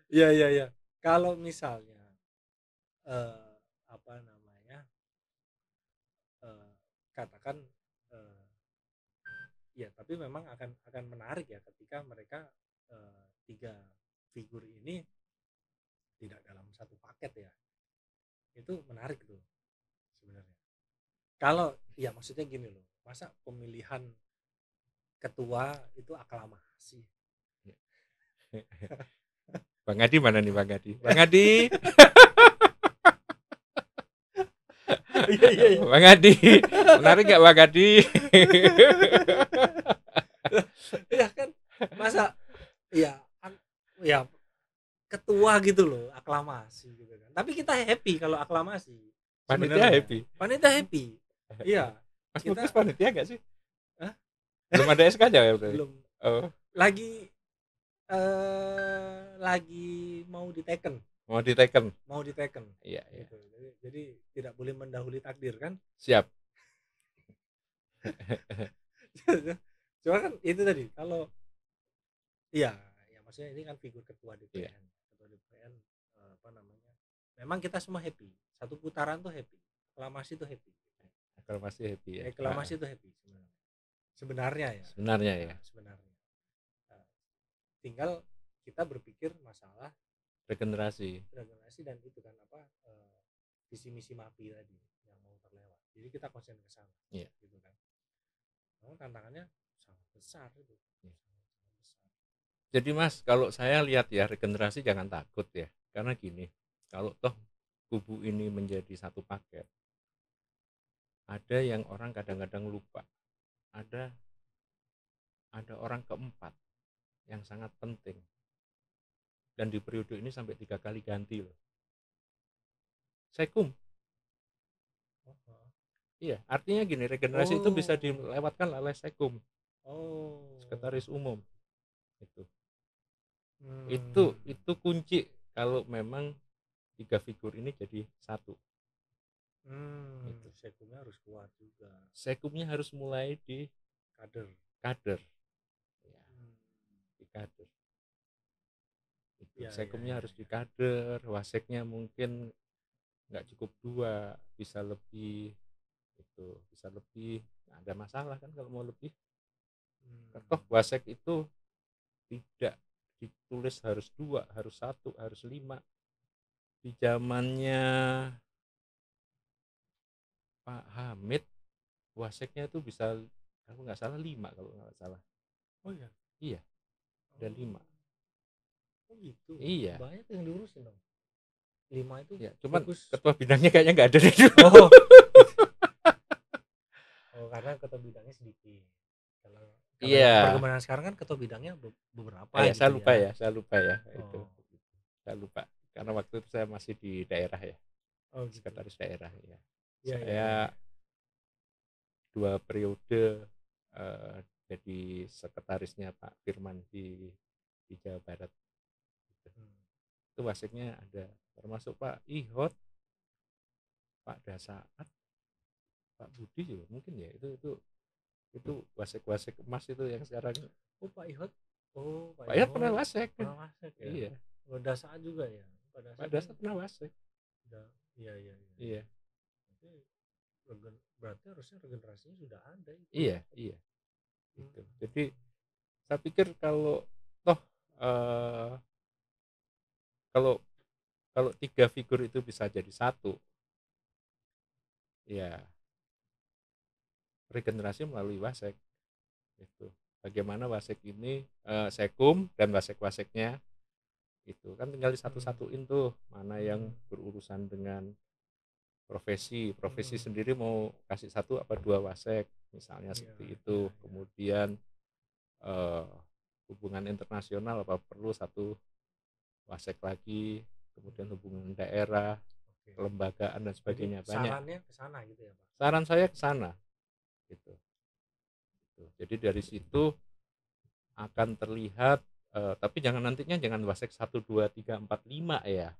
Iya. Kalau misalnya katakan ya, tapi memang akan menarik ya ketika mereka 3 figur ini tidak dalam satu paket ya. Itu menarik tuh sebenarnya. Kalau ya maksudnya gini loh, masa pemilihan ketua itu aklamasi? Bang Adi mana nih Bang Adi? Bang Adi, Iya. Bang Adi, menarik nggak Bang Adi? Ya kan, masa ya ya ketua gitu loh aklamasi gitu kan. Tapi kita happy kalau aklamasi Panitia sebenarnya. happy. Panitia happy. Iya, Mas Muklis kita panitia nggak sih? Hah? Belum ada SK aja ya berarti. belum Oh, lagi lagi mau diteken, mau diteken. Iya. Gitu. Jadi tidak boleh mendahului takdir kan. Siap. Cuma kan itu tadi kalau iya ya maksudnya ini kan figur ketua DPN. Iya. Ketua DPN apa namanya, memang kita semua happy, satu putaran tuh happy, aklamasi tuh happy, Aklamasi happy ya. aklamasi tuh happy sebenarnya ya. Sebenarnya ya. Sebenarnya tinggal kita berpikir masalah Regenerasi. dan itu kan apa, visi misi MAPI tadi yang mau terlewat, jadi kita konsen ke sana. Iya. Gitu kan. Memang tantangannya sangat besar itu. Iya. Sangat besar. Jadi Mas, kalau saya lihat ya, regenerasi jangan takut ya, karena gini, kalau toh kubu ini menjadi satu paket, ada yang orang kadang-kadang lupa, ada orang keempat yang sangat penting, dan di periode ini sampai 3 kali ganti loh. Sekum. Iya, artinya gini, regenerasi itu bisa dilewatkan oleh Sekum, sekretaris umum. Itu kunci kalau memang 3 figur ini jadi satu. Sekumnya harus kuat juga. Sekumnya harus mulai di kader. Ya, di kader. Sekumnya harus di kader, waseknya mungkin nggak cukup 2, bisa lebih, itu bisa lebih, nggak ada masalah kan kalau mau lebih. Toh wasek itu tidak ditulis harus 2, harus 1, harus 5. Di zamannya Pak Hamid, waseknya itu bisa, kalau nggak salah 5, kalau nggak salah. Oh ya? Iya, dan 5. Oh gitu. Iya. Banyak yang diurusin dong. 5 itu ya, cuman fokus. ketua bidangnya kayaknya nggak ada deh. Karena ketua bidangnya sedikit. Kalau Iya. perkembangan sekarang kan ketua bidangnya beberapa. Ya, gitu saya lupa ya. Saya lupa karena waktu itu saya masih di daerah ya. Gitu. Sekretaris daerah ya. Saya 2 periode jadi sekretarisnya Pak Firman di Jawa Barat. Itu waseknya ada termasuk Pak Ihot, Pak Dasaat, Pak Budi juga mungkin ya, itu wasek emas itu yang sekarang. Pak Ihot. Pak Ihot pernah wasek. Ya? Iya. Pada saat juga ya. Pada saat pernah wasek. Iya. Berarti harusnya regenerasinya sudah ada. Iya. Gitu. Jadi saya pikir kalau toh kalau 3 figur itu bisa jadi satu, ya regenerasi melalui wasek. Itu bagaimana wasek ini, sekum dan wasek-waseknya itu kan tinggal disatu-satuin tuh, mana yang berurusan dengan profesi sendiri mau kasih 1 apa 2 wasek misalnya, seperti itu. Kemudian hubungan internasional apa perlu 1 wasek lagi, kemudian hubungan daerah, kelembagaan dan sebagainya. Jadi banyak. Sarannya ke sana gitu ya Pak? Saran saya ke sana gitu. Jadi dari situ akan terlihat, tapi nantinya jangan wasek 1, 2, 3, 4, 5 ya,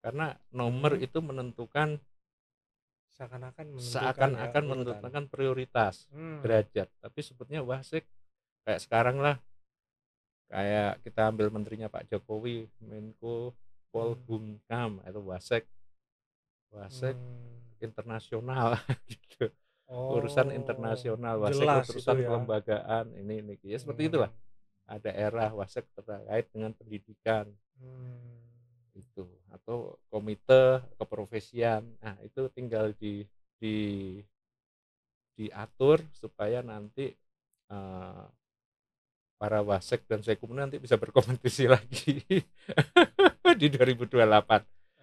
karena nomor itu menentukan, seakan-akan menentukan prioritas derajat. Tapi sebetulnya wasek kayak sekarang lah, kayak kita ambil menterinya Pak Jokowi, Menko Polhukam, itu wasek internasional gitu. Urusan internasional, wasek urusan kelembagaan, ini ya seperti itulah. Ada era wasek terkait dengan pendidikan itu, atau komite keprofesian. Nah itu tinggal diatur supaya nanti para wasek dan sekum nanti bisa berkompetisi lagi di 2028.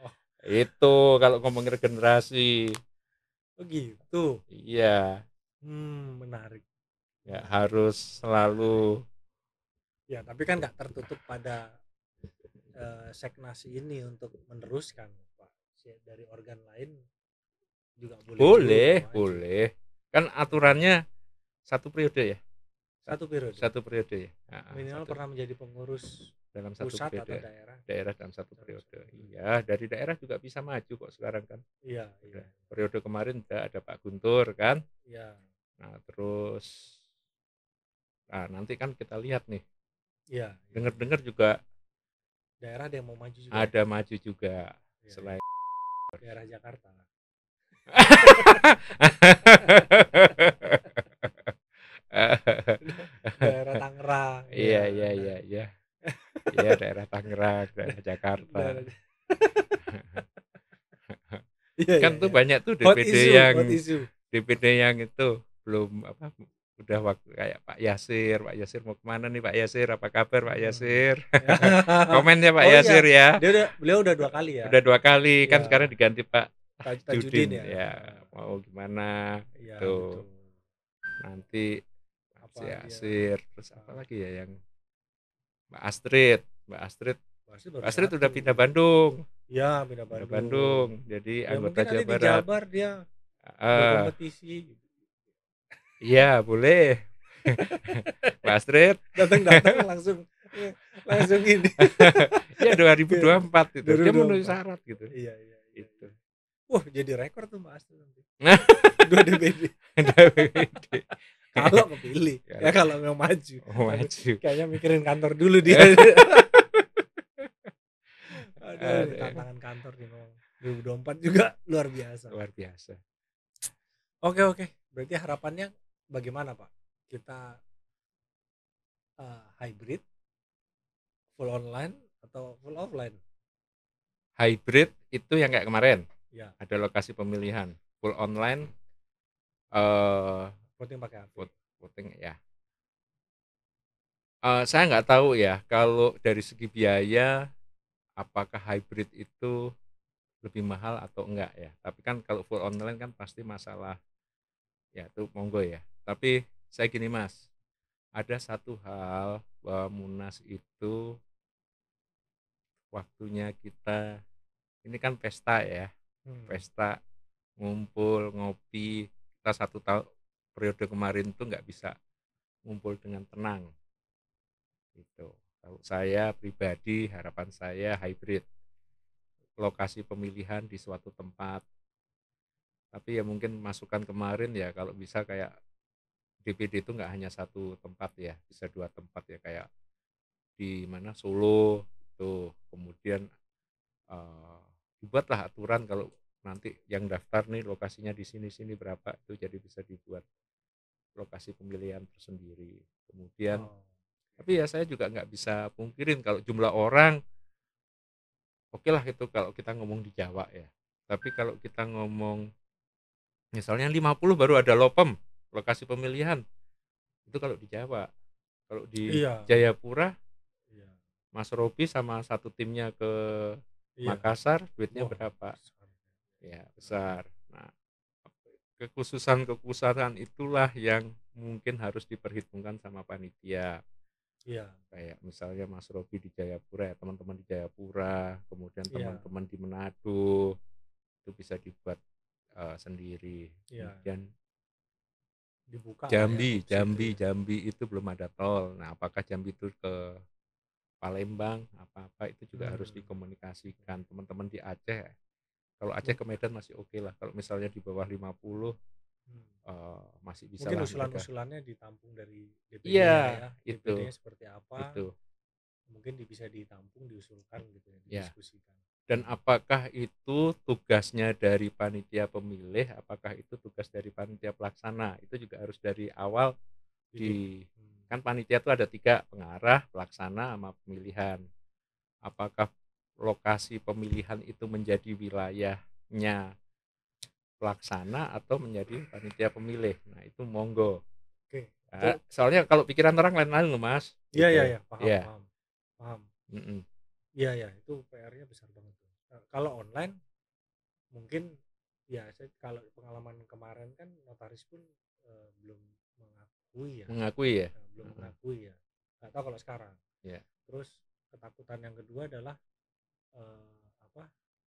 Oh. Itu kalau ngomong regenerasi. Oh gitu. Iya. Menarik. Ya harus selalu. Ya tapi kan nggak tertutup pada seknasi ini untuk meneruskan Pak. Dari organ lain juga boleh kan aturannya 1 periode ya, satu periode ya, minimal pernah menjadi pengurus dalam 1 pusat periode, atau daerah dalam 1 periode. Iya, dari daerah juga bisa maju kok sekarang kan. Iya. Periode kemarin ada Pak Guntur kan. Iya. Nah terus nanti kan kita lihat nih. Iya. Dengar juga daerah ada yang mau maju juga. Ada maju juga ya, selain daerah Jakarta. Daerah Tangerang. Iya. Iya, daerah Tangerang, daerah Jakarta. Kan tuh banyak tuh DPD yang itu belum udah waktu kayak Pak Yasir mau kemana nih Pak Yasir, apa kabar Pak Yasir? Komen ya Pak Yasir ya. Beliau udah 2 kali ya. Udah 2 kali kan sekarang diganti Pak Tajudin ya. Mau gimana itu. Nanti Pak Yasir, terus apa lagi ya yang Mbak Astrid udah pindah Bandung. Iya, pindah Bandung. Jadi ya, anggota Jawa Barat. Di Jabar dia berkompetisi. Iya, boleh. Mbak Astrid datang langsung ini. Ya 2024 itu. Dia memenuhi syarat gitu. Iya. Itu. Wah, jadi rekor tuh Mbak Astrid nanti. 2 DPD. Kalau kepilih. Ya kalau mau maju. Kayaknya mikirin kantor dulu dia. Aduh, tantangan kantor nih memang. 2024 juga luar biasa. Oke. Berarti harapannya bagaimana Pak? Kita hybrid, full online atau full offline? Hybrid itu yang kayak kemarin. Ya. Ada lokasi pemilihan. Full online voting pakai apa? Voting ya. Saya nggak tahu ya kalau dari segi biaya apakah hybrid itu lebih mahal atau enggak ya. Tapi kan kalau full online kan pasti masalah ya itu monggo ya. Tapi saya gini Mas, ada satu hal bahwa Munas itu waktunya kita ini kan pesta ya. Pesta ngumpul ngopi. Kita 1 tahun periode kemarin tuh nggak bisa ngumpul dengan tenang gitu. Kalau saya pribadi harapan saya hybrid, lokasi pemilihan di suatu tempat. Tapi ya mungkin masukan kemarin ya kalau bisa kayak DPD itu nggak hanya 1 tempat ya, bisa 2 tempat ya, kayak di mana Solo itu. Kemudian dibuatlah aturan kalau nanti yang daftar nih lokasinya di sini berapa, itu jadi bisa dibuat lokasi pemilihan tersendiri. Kemudian tapi ya saya juga nggak bisa pungkirin kalau jumlah orang oke lah itu kalau kita ngomong di Jawa ya. Tapi kalau kita ngomong misalnya 50 baru ada Lopem, lokasi pemilihan. Itu kalau di Jawa. Kalau di Jayapura, Mas Robi sama 1 timnya ke Makassar, duitnya berapa? Ya, besar. Nah, kekhususan itulah yang mungkin harus diperhitungkan sama panitia. Kayak misalnya Mas Robi di Jayapura ya, teman-teman di Jayapura, kemudian teman-teman di Manado itu bisa dibuat sendiri. Kemudian dibuka Jambi itu belum ada tol. Nah, apakah Jambi itu ke Palembang apa itu juga harus dikomunikasikan. Teman-teman di Aceh, kalau Aceh ke Medan masih oke lah. Kalau misalnya di bawah 50 masih bisa mungkin lah. Usulan-usulannya ditampung dari DPD ya. DPD-nya seperti apa? Itu. Mungkin bisa ditampung, diusulkan gitu ya, didiskusikan. Dan apakah itu tugasnya dari panitia pemilih, apakah itu tugas dari panitia pelaksana? Itu juga harus dari awal kan panitia itu ada 3, pengarah, pelaksana, sama pemilihan. Apakah lokasi pemilihan itu menjadi wilayahnya pelaksana atau menjadi panitia pemilih? Nah, itu monggo. Soalnya kalau pikiran orang lain-lain loh Mas. Iya Gitu. iya paham. Iya itu PR-nya besar banget. Kalau online mungkin ya kalau pengalaman kemarin kan notaris pun belum mengakui ya. Belum mengakui ya. Nggak tahu kalau sekarang. Terus ketakutan yang kedua adalah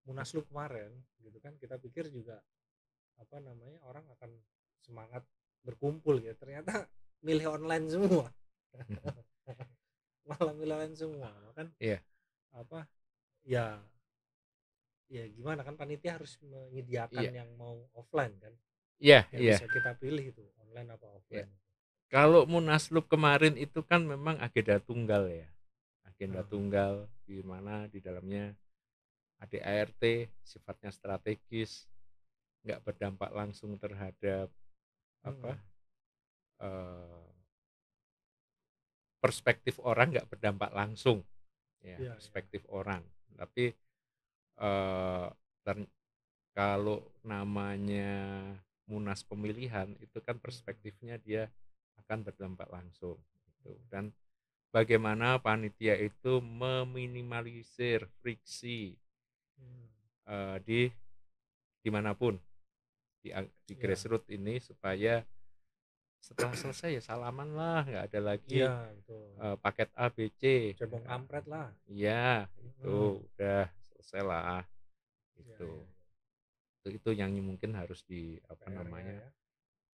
Munaslup kemarin gitu kan, kita pikir juga orang akan semangat berkumpul gitu, ternyata milih online semua. Malah milih online semua kan. Ya gimana kan, panitia harus menyediakan yang mau offline kan. Bisa kita pilih itu online apa offline. Kalau Munaslup kemarin itu kan memang agenda tunggal ya, tunggal di mana di dalamnya ADART sifatnya strategis, nggak berdampak langsung terhadap perspektif orang, nggak berdampak langsung perspektif orang, tapi kalau namanya Munas pemilihan itu kan perspektifnya dia akan berdampak langsung gitu. Dan bagaimana panitia itu meminimalisir friksi di dimanapun di grassroots ini, supaya setelah selesai ya salaman lah, nggak ada lagi paket A B C cebong kampret lah. Iya itu udah selesai lah itu yang mungkin harus di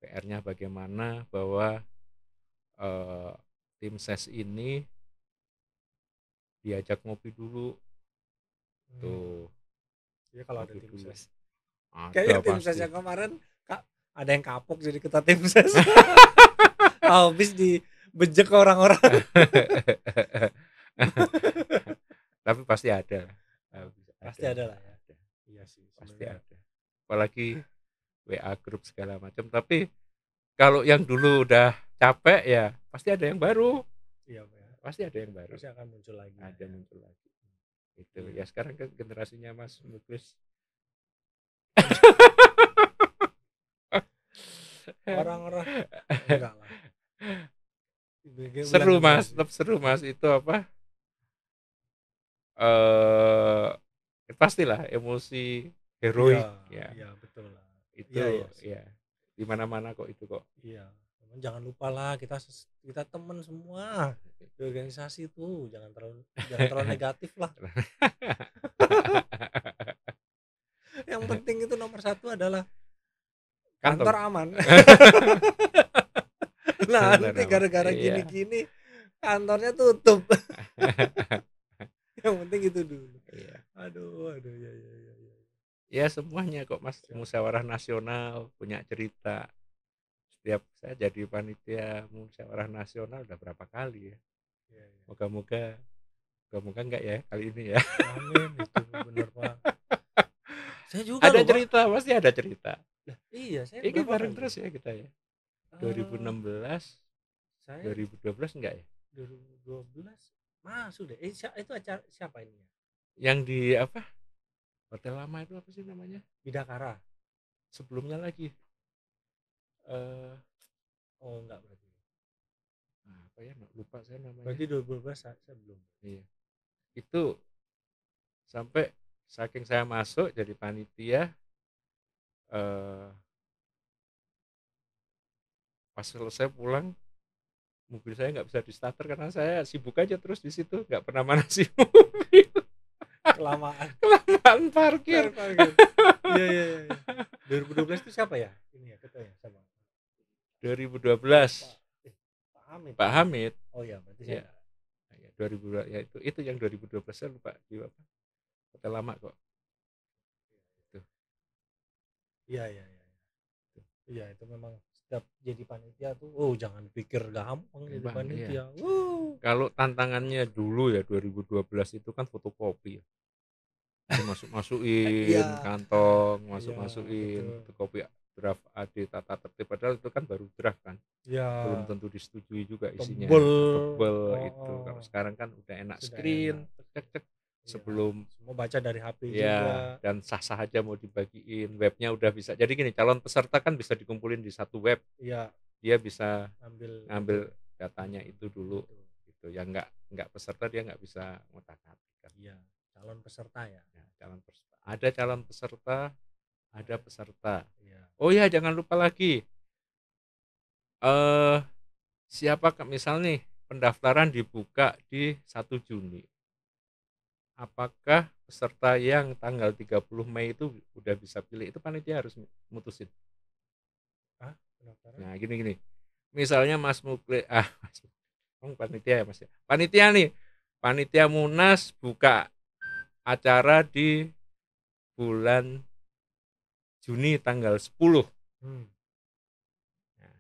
PR-nya bagaimana bahwa tim ses ini diajak ngopi dulu tuh. Ya kalau ada tim ses. Kayaknya tim ses yang kemarin ada yang kapok jadi ketua tim ses. Habis dibejek orang-orang. Tapi pasti ada. Pasti ada lah ya. Iya sih. Pasti ada. Apalagi WA grup segala macam. Tapi kalau yang dulu udah capek ya pasti ada yang baru. Iya, pasti ada yang baru. Pasti akan muncul lagi. Muncul lagi. Itu ya sekarang kan generasinya Mas Muklis. Orang-orang enggak lah. Seru Mas, tetap seru Mas, itu apa? Pastilah emosi heroik ya betul lah. Itu ya di mana-mana kok itu kok. Iya. Jangan lupa lah kita teman semua di organisasi itu, jangan terlalu negatif lah. Yang penting itu nomor satu adalah kantor aman. Nah, nanti gara-gara gini-gini kantornya tutup. Yang penting itu dulu. Aduh ya. Ya semuanya kok Mas, musyawarah nasional punya cerita. Setiap saya jadi panitia musyawarah nasional udah berapa kali ya. Moga-moga enggak ya kali ini ya. Amin, itu benar Pak. Saya juga ada cerita, Pak. Pasti ada cerita. Iya, saya ini bareng terus ya kita ya. 2016, saya 2012 enggak ya? 2012 sudah. Itu acara siapa ini? Yang di apa? Hotel lama itu apa sih namanya? Bidakara. Sebelumnya lagi. Enggak berarti. Apa ya? Lupa saya namanya. Berarti 2012 saya belum. Iya. Itu sampai saking saya masuk jadi panitia, pas selesai pulang mobil saya nggak bisa di starter karena saya sibuk aja terus di situ, nggak pernah manasi mobil. Kelamaan parkir. Iya. 2012 itu siapa ya? Ini ya ketuanya sama. 2012. Pak Hamid. Oh iya, berarti ya. 2000 ya itu yang 2012 saya lupa di apa? Hotel lama kok. Itu. Iya. Iya, itu memang setiap jadi panitia tuh jangan pikir gampang jadi panitia. Kalau tantangannya dulu ya 2012 itu kan fotokopi ya. Masukin kantong, masukin fotokopi draft AD tata tertib, padahal itu kan baru draft kan. Belum tentu disetujui juga isinya. Tebel itu. Kalau sekarang kan udah enak screen, cek sebelum semua baca dari HP juga. Dan sah-sah aja mau dibagiin, webnya udah bisa. Jadi gini, calon peserta kan bisa dikumpulin di satu web. Iya. dia bisa ngambil datanya itu dulu gitu. Yang nggak peserta dia nggak bisa ngotak-atik kan. Iya, calon peserta ya. Calon peserta. Ada calon peserta, ada peserta. Iya. Oh ya, jangan lupa lagi. Siapa misal nih pendaftaran dibuka di 1 Juni. Apakah peserta yang tanggal 30 Mei itu udah bisa pilih? Itu panitia harus mutusin. Pendaftaran? Nah, gini. Misalnya Mas Mukli, panitia ya Mas. Panitia nih, panitia Munas buka acara di bulan Juni tanggal 10. Nah,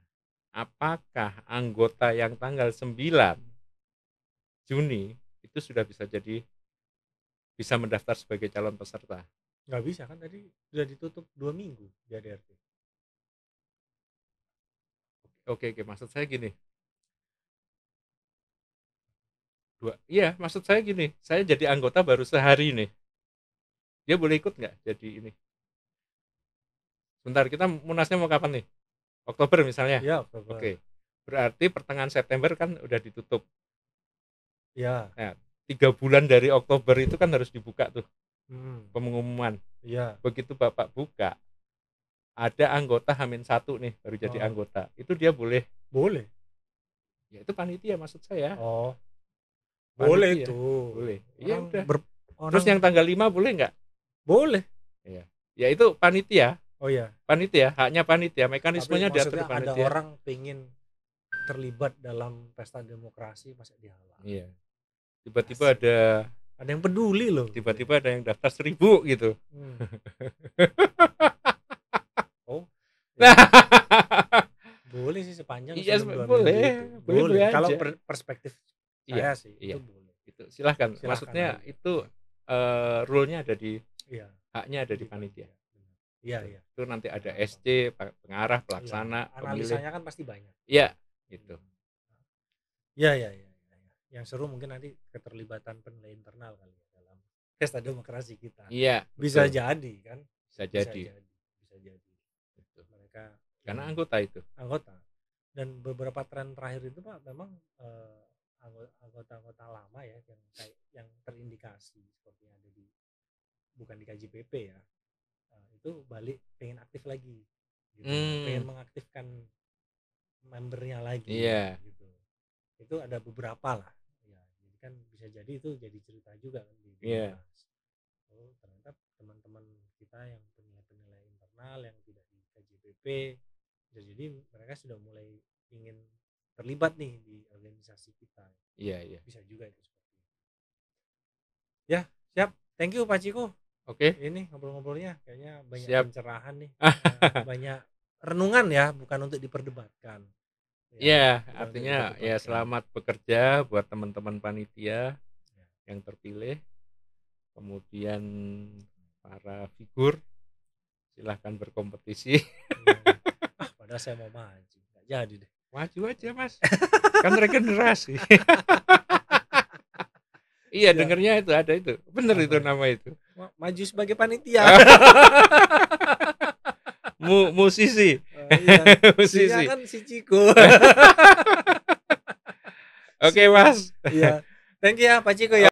apakah anggota yang tanggal 9 Juni itu sudah bisa mendaftar sebagai calon peserta? Nggak bisa kan, tadi sudah ditutup 2 minggu di ADRT. Oke, maksud saya gini. Iya, maksud saya gini, saya jadi anggota baru sehari nih. Dia boleh ikut nggak jadi ini? Bentar, kita Munasnya mau kapan nih? Oktober misalnya? Iya, Oktober. Oke, berarti pertengahan September kan udah ditutup. Iya. Nah, 3 bulan dari Oktober itu kan harus dibuka tuh pengumuman. Iya. Begitu Bapak buka, ada anggota H-1 nih baru jadi anggota. Itu dia boleh? Boleh. Ya itu panitia maksud saya. Oh. Panitia. Boleh itu. Boleh. Iya udah. Terus yang tanggal 5 boleh nggak? Boleh. Iya. Ya itu panitia. Oh iya. Panitia, haknya panitia, mekanismenya diatur panitia. Ada orang pengen terlibat dalam pesta demokrasi, masa dihalang? Iya. Tiba-tiba ada yang peduli loh. Tiba-tiba ada yang daftar 1000 gitu. Oh. Nah. Boleh sih sepanjang. Iya, boleh. Kalau perspektif saya sih itu boleh. Itu silahkan. Maksudnya itu rule-nya ada di haknya ada di panitia. Iya. Itu nanti ada SC, pengarah, pelaksana, analisanya kan pasti banyak. Iya, gitu. Iya. Yang seru mungkin nanti keterlibatan penilai internal kali ya dalam pesta demokrasi kita. Iya. Bisa jadi kan? Bisa jadi. Itu mereka karena anggota itu. Anggota. Dan beberapa tren terakhir itu Pak memang anggota-anggota lama ya yang terindikasi seperti yang ada bukan di KJPP ya. Itu balik pengen aktif lagi gitu. Pengen mengaktifkan membernya lagi gitu. Itu ada beberapa lah ya, jadi kan bisa jadi itu jadi cerita juga kan di ternyata teman-teman kita yang penilai internal yang tidak di KJPP bisa jadi mereka sudah mulai ingin terlibat nih di organisasi kita. Iya. Bisa juga itu seperti itu. Ya, siap. Thank you Pak Ciko. Oke. Ini ngobrol-ngobrolnya kayaknya banyak pencerahan nih. Banyak renungan ya, bukan untuk diperdebatkan. Ya, artinya ya selamat bekerja buat teman-teman panitia yang terpilih. Kemudian para figur silahkan berkompetisi. Padahal saya mau maju, nggak jadi deh. Maju aja Mas. Kan regenerasi. Iya, dengernya itu ada itu. Bener itu nama itu. Maju sebagai panitia. Musisi. Musisi kan si Ciko. Oke, Mas. Iya. Thank you ya Pak Ciko ya.